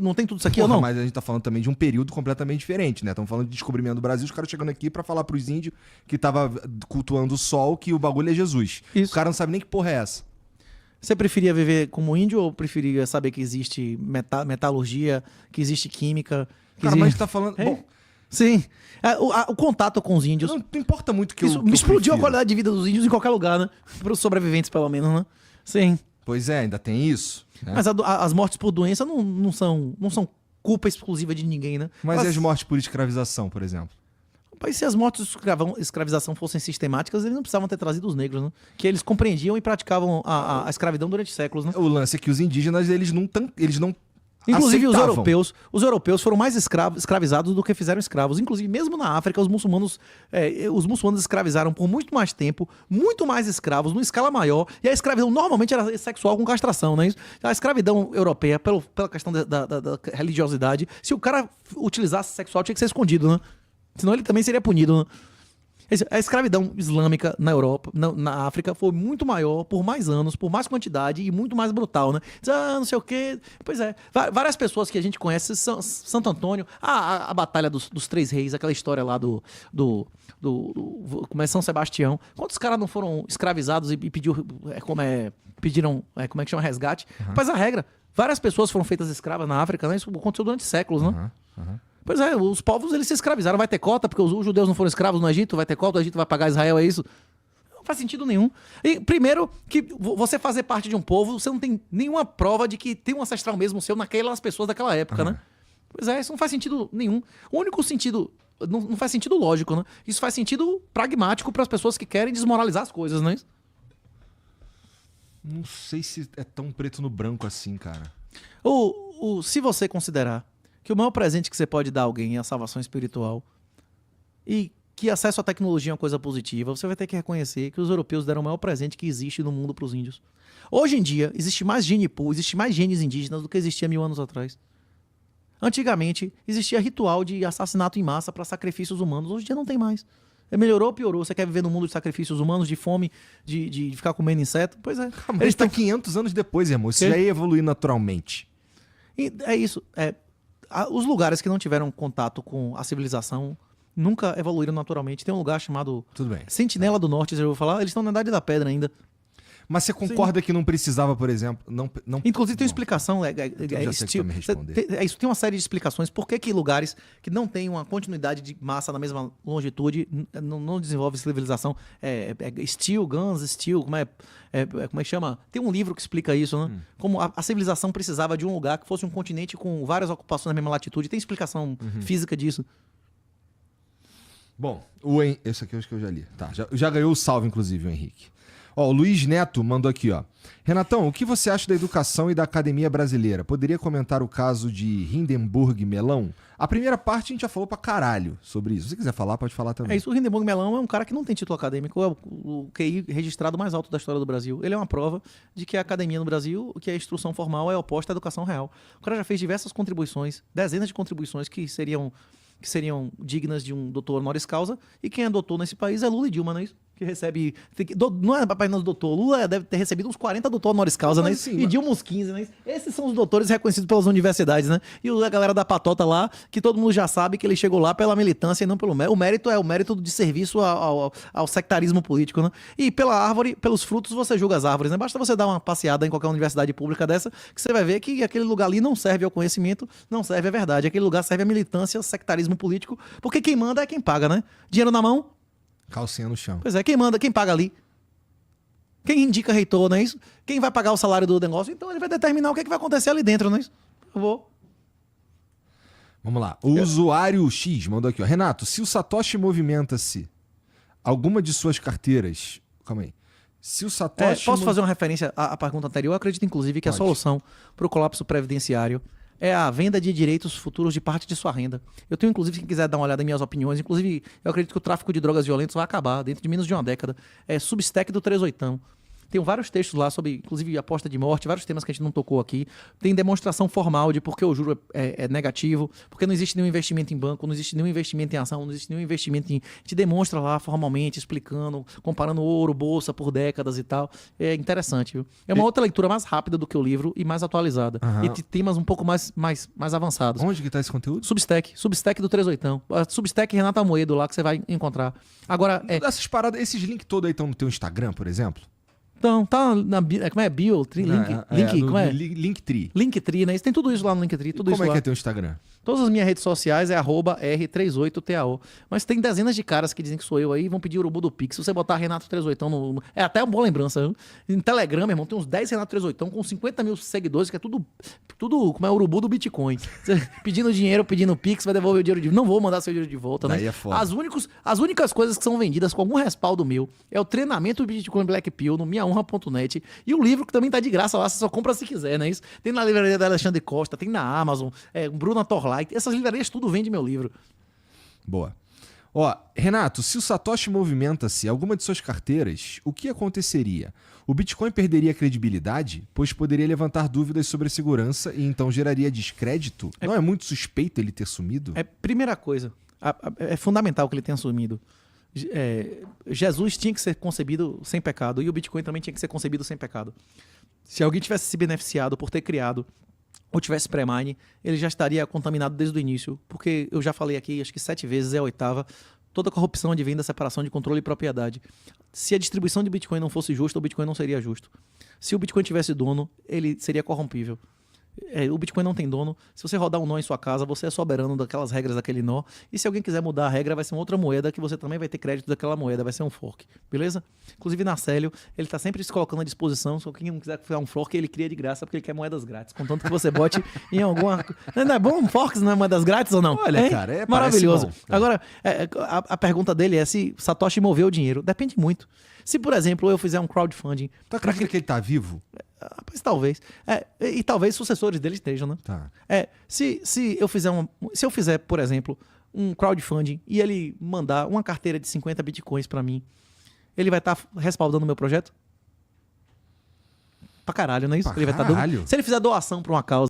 não tem tudo isso aqui ou não? Mas a gente tá falando também de um período completamente diferente, né? Estamos falando de descobrimento do Brasil, os caras chegando aqui pra falar pros índios que tava cultuando o sol, que o bagulho é Jesus. Isso. O cara não sabe nem que porra é essa. Você preferia viver como índio ou preferia saber que existe metalurgia, que existe química? Que Cara, mas a gente tá falando... É. Bom, Sim. O contato com os índios. não importa muito que Isso eu explodiu prefiro. a qualidade de vida dos índios em qualquer lugar, né? Para os sobreviventes, pelo menos, né? Sim. Pois é, ainda tem isso. Né? Mas as mortes por doença não são culpa exclusiva de ninguém, né? Mas e as mortes por escravização, por exemplo? Mas se as mortes por escravização fossem sistemáticas, eles não precisavam ter trazido os negros, né? Que eles compreendiam e praticavam a escravidão durante séculos, né? O lance é que os indígenas, eles não Inclusive aceitavam. os europeus foram mais escravizados do que fizeram escravos. Inclusive, mesmo na África, os muçulmanos escravizaram por muito mais tempo, muito mais escravos, numa escala maior. E a escravidão normalmente era sexual com castração, né? A escravidão europeia, pela questão da religiosidade, se o cara utilizasse sexual, tinha que ser escondido, né? Senão ele também seria punido, né? A escravidão islâmica na Europa, na África, foi muito maior, por mais anos, por mais quantidade e muito mais brutal, né? Não sei o quê. Pois é. Várias pessoas que a gente conhece, Santo Antônio, a Batalha dos Três Reis, aquela história lá como é São Sebastião. Quantos caras não foram escravizados e pediram, como é que chama, resgate? Uhum. Mas a regra, várias pessoas foram feitas escravas na África, né? Isso aconteceu durante séculos, né? Uhum. Pois é, os povos eles se escravizaram. Vai ter cota, porque os judeus não foram escravos no Egito, vai ter cota, o Egito vai pagar Israel, é isso? Não faz sentido nenhum. E, primeiro, que você fazer parte de um povo, você não tem nenhuma prova de que tem um ancestral mesmo seu naquelas pessoas daquela época, né? Pois é, isso não faz sentido nenhum. O único sentido... Não faz sentido lógico, né? Isso faz sentido pragmático para as pessoas que querem desmoralizar as coisas, não é isso? Não sei se é tão preto no branco assim, cara. Se você considerar que o maior presente que você pode dar a alguém é a salvação espiritual e que acesso à tecnologia é uma coisa positiva, você vai ter que reconhecer que os europeus deram o maior presente que existe no mundo para os índios. Hoje em dia, existe mais gene pool, existe mais genes indígenas do que existia 1000 anos atrás. Antigamente, existia ritual de assassinato em massa para sacrifícios humanos. Hoje em dia não tem mais. Melhorou ou piorou? Você quer viver no mundo de sacrifícios humanos, de fome, de ficar comendo inseto? Pois é. Mas eles estão 500 anos depois, irmão. Isso já ia evoluir naturalmente. E é isso. Os lugares que não tiveram contato com a civilização nunca evoluíram naturalmente. Tem um lugar chamado Tudo bem. Sentinela do Norte, você já ouviu falar? Eles estão na Idade da Pedra ainda. Mas você concorda que não precisava, por exemplo... Não... Inclusive tem uma explicação. Já sei que tu vai me responder. Isso tem uma série de explicações. Por que lugares que não têm uma continuidade de massa na mesma longitude não desenvolve civilização? Steel, Guns, Steel, como é que chama? Tem um livro que explica isso, né? Como a civilização precisava de um lugar que fosse um continente com várias ocupações na mesma latitude. Tem explicação física disso. Bom, esse aqui eu acho que eu já li. Tá, já ganhou o salve, inclusive, o Henrique. Ó, o Luiz Neto mandou aqui, ó. Renatão, o que você acha da educação e da academia brasileira? Poderia comentar o caso de Hindenburg Melão? A primeira parte a gente já falou pra caralho sobre isso. Se você quiser falar, pode falar também. O Hindenburg Melão é um cara que não tem título acadêmico, é o QI registrado mais alto da história do Brasil. Ele é uma prova de que a academia no Brasil, que a instrução formal é oposta à educação real. O cara já fez diversas contribuições, dezenas de contribuições que seriam dignas de um doutor honoris causa, e quem é doutor nesse país é Lula e Dilma, não é isso? Que recebe... Não é apenas doutor, Lula deve ter recebido uns 40 doutor honoris causa, né? E Dilma uns 15, né? Esses são os doutores reconhecidos pelas universidades, né? E a galera da patota lá, que todo mundo já sabe que ele chegou lá pela militância e não pelo mérito. O mérito é o mérito de serviço ao sectarismo político, né? E pela árvore, pelos frutos, você julga as árvores, né? Basta você dar uma passeada em qualquer universidade pública dessa, que você vai ver que aquele lugar ali não serve ao conhecimento, não serve à verdade. Aquele lugar serve à militância, ao sectarismo político, porque quem manda é quem paga, né? Dinheiro na mão, calcinha no chão. Pois é, quem manda, quem paga ali. Quem indica reitor, não é isso? Quem vai pagar o salário do negócio? Então ele vai determinar o que vai acontecer ali dentro, não é isso? Por favor. Vamos lá. O usuário X mandou aqui, ó. Renato, se o Satoshi movimenta-se alguma de suas carteiras... Calma aí. Se o Satoshi... Posso fazer uma referência à pergunta anterior? Eu acredito, inclusive, que a solução para o colapso previdenciário é a venda de direitos futuros de parte de sua renda. Eu tenho, inclusive, quem quiser dar uma olhada em minhas opiniões, inclusive, eu acredito que o tráfico de drogas violentas vai acabar dentro de menos de uma década. É Substack do 38. Tem vários textos lá sobre, inclusive, aposta de morte, vários temas que a gente não tocou aqui. Tem demonstração formal de por que o juro é negativo, porque não existe nenhum investimento em banco, não existe nenhum investimento em ação, não existe nenhum investimento em... A gente demonstra lá formalmente, explicando, comparando ouro, bolsa por décadas e tal. É interessante, viu? É uma outra leitura mais rápida do que o livro e mais atualizada. Aham. E de temas um pouco mais avançados. Onde que tá esse conteúdo? Substack do 38. Substack Renato Amoedo lá que você vai encontrar. Agora, Essas paradas, esses links todos aí estão no teu Instagram, por exemplo? então, tá na como é? Bio? Como é? Linktree. Linktree, né? Tem tudo isso lá no Linktree, tudo isso Como é lá. que é teu Instagram? Todas as minhas redes sociais é @r38tao. Mas tem dezenas de caras que dizem que sou eu aí e vão pedir urubu do Pix. Se você botar Renato 38 é até uma boa lembrança, viu? Em Telegram, meu irmão, tem uns 10 Renato 38 com 50 mil seguidores, que é tudo como é urubu do Bitcoin. Você pedindo dinheiro, pedindo Pix, vai devolver o dinheiro de... Não vou mandar seu dinheiro de volta, né? Daí é foda. As únicas coisas que são vendidas com algum respaldo meu é o treinamento do Bitcoin Black Pill no minhahonra.net e o livro que também tá de graça lá, você só compra se quiser, né? Isso tem na livraria da Alexandre Costa, tem na Amazon, Bruna Torlai, essas livrarias tudo vende meu livro. Boa. Ó, Renato, se o Satoshi movimenta-se alguma de suas carteiras, o que aconteceria? O Bitcoin perderia credibilidade, pois poderia levantar dúvidas sobre a segurança e então geraria descrédito? Não é muito suspeito ele ter sumido? Primeira coisa, é fundamental que ele tenha sumido. Jesus tinha que ser concebido sem pecado e o Bitcoin também tinha que ser concebido sem pecado. Se alguém tivesse se beneficiado por ter criado ou tivesse pré-mine, ele já estaria contaminado desde o início, porque eu já falei aqui, acho que 7 vezes, é a 8ª, toda corrupção advém da separação de controle e propriedade. Se a distribuição de Bitcoin não fosse justa, o Bitcoin não seria justo. Se o Bitcoin tivesse dono, ele seria corrompível. O Bitcoin não tem dono. Se você rodar um nó em sua casa, você é soberano daquelas regras daquele nó. E se alguém quiser mudar a regra, vai ser uma outra moeda que você também vai ter crédito daquela moeda. Vai ser um fork. Beleza? Inclusive, na Célio, ele está sempre se colocando à disposição. Se alguém não quiser criar um fork, ele cria de graça porque ele quer moedas grátis. Contanto que você bote em alguma... Não é bom forks, não é moedas grátis ou não? Olha, cara, maravilhoso. Bom, Agora, a pergunta dele é se Satoshi moveu o dinheiro. Depende muito. Se, por exemplo, eu fizer um crowdfunding... Tu acredita que ele tá vivo? Rapaz, talvez. E talvez sucessores dele estejam, né? Tá. Se eu fizer, por exemplo, um crowdfunding e ele mandar uma carteira de 50 bitcoins pra mim, ele vai estar respaldando o meu projeto? Pra caralho, não é isso? Pra Ele vai estar caralho. Se ele fizer doação pra uma causa,